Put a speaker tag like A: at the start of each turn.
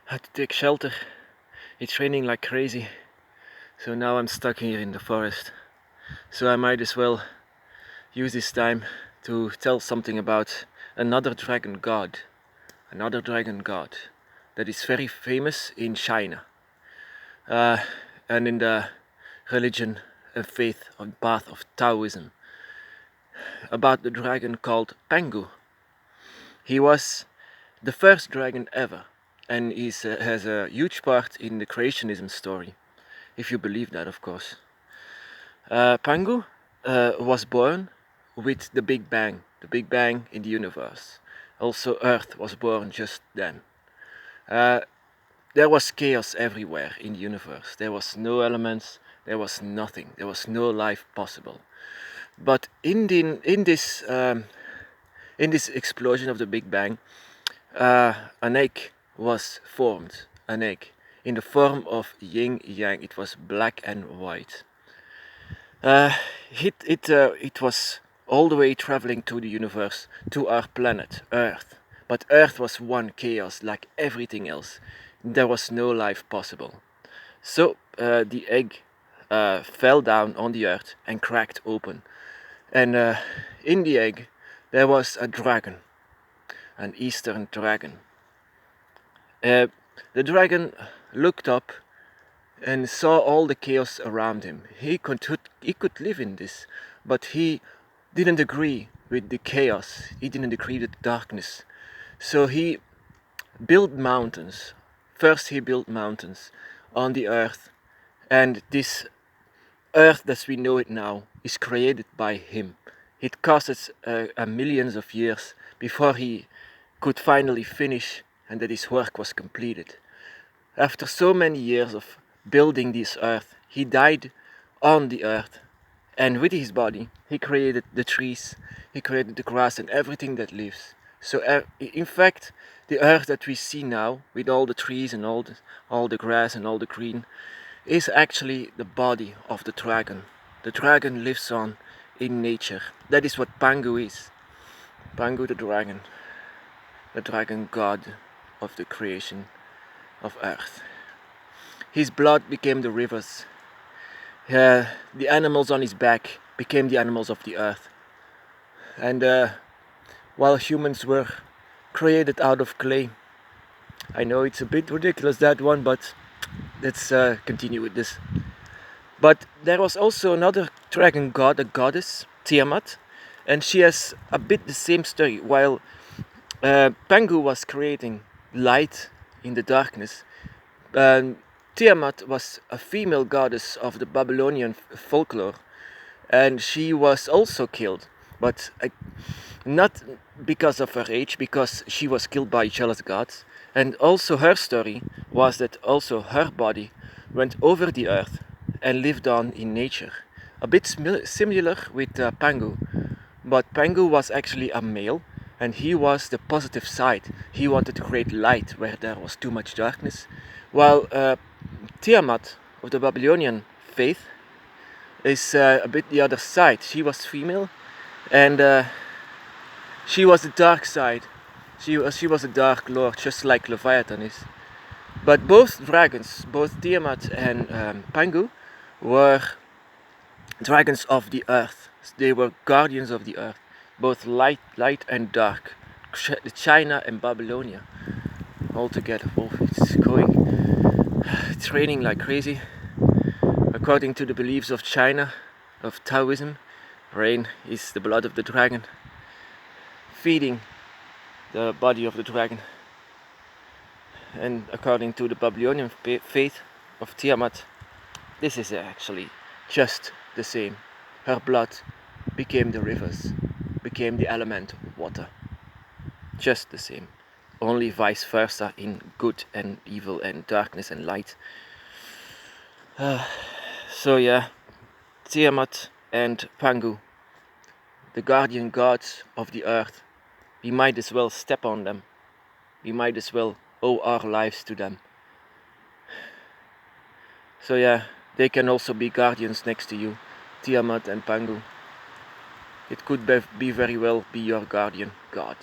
A: Had to take shelter. It's raining like crazy, so now I'm stuck here in the forest. So I might as well use this time to tell something about another dragon god. Another dragon god that is very famous in China and in the religion and faith and path of Taoism. About the dragon called Pangu. He was the first dragon ever, and he has a huge part in the creationism story, if you believe that, of course. Pangu was born with the Big Bang in the universe. Also, Earth was born just then. There was chaos everywhere in the universe. There was no elements, there was nothing, there was no life possible. But in this explosion of the Big Bang, an egg was formed, an egg in the form of yin yang. It was black and white. It was all the way traveling to the universe, to our planet, Earth. But Earth was one chaos like everything else. There was no life possible. So the egg fell down on the Earth and cracked open. And in the egg there was a dragon, an Eastern dragon. The dragon looked up and saw all the chaos around him. He could live in this, but he didn't agree with the chaos. He didn't agree with darkness. So he built mountains. First he built mountains on the earth, and this earth as we know it now is created by him. It cost millions of years before he could finally finish and that his work was completed. After so many years of building this earth, he died on the earth, and with his body he created the trees, he created the grass and everything that lives. So in fact, the earth that we see now, with all the trees and all the grass and all the green, is actually the body of the dragon. The dragon lives on in nature. That is what Pangu is. Pangu the dragon god of the creation of earth. His blood became the rivers. The animals on his back became the animals of the earth. And while humans were created out of clay. I know it's a bit ridiculous, that one, but let's continue with this. But there was also another dragon god, a goddess, Tiamat, and she has a bit the same story. While Pangu was creating light in the darkness, Tiamat was a female goddess of the Babylonian folklore, and she was also killed, but not because of her age, because she was killed by jealous gods. And also her story was that also her body went over the earth and lived on in nature. A bit similar with Pangu, but Pangu was actually a male, and he was the positive side. He wanted to create light where there was too much darkness, while Tiamat of the Babylonian faith is a bit the other side. She was female, and she was the dark side. She was a dark lord, just like Leviathan is. But both dragons, both Tiamat and Pangu, were dragons of the earth. They were guardians of the earth, both light and dark. China and Babylonia, all together. Oh, it's raining like crazy. According to the beliefs of China, of Taoism, rain is the blood of the dragon, feeding the body of the dragon. And according to the Babylonian faith of Tiamat, this is actually just the same. Her blood became the rivers, became the element water. Just the same. Only vice versa in good and evil and darkness and light. So yeah, Tiamat and Pangu, the guardian gods of the earth. We might as well step on them. We might as well owe our lives to them. So yeah, they can also be guardians next to you, Tiamat and Pangu. It could be very well be your guardian god.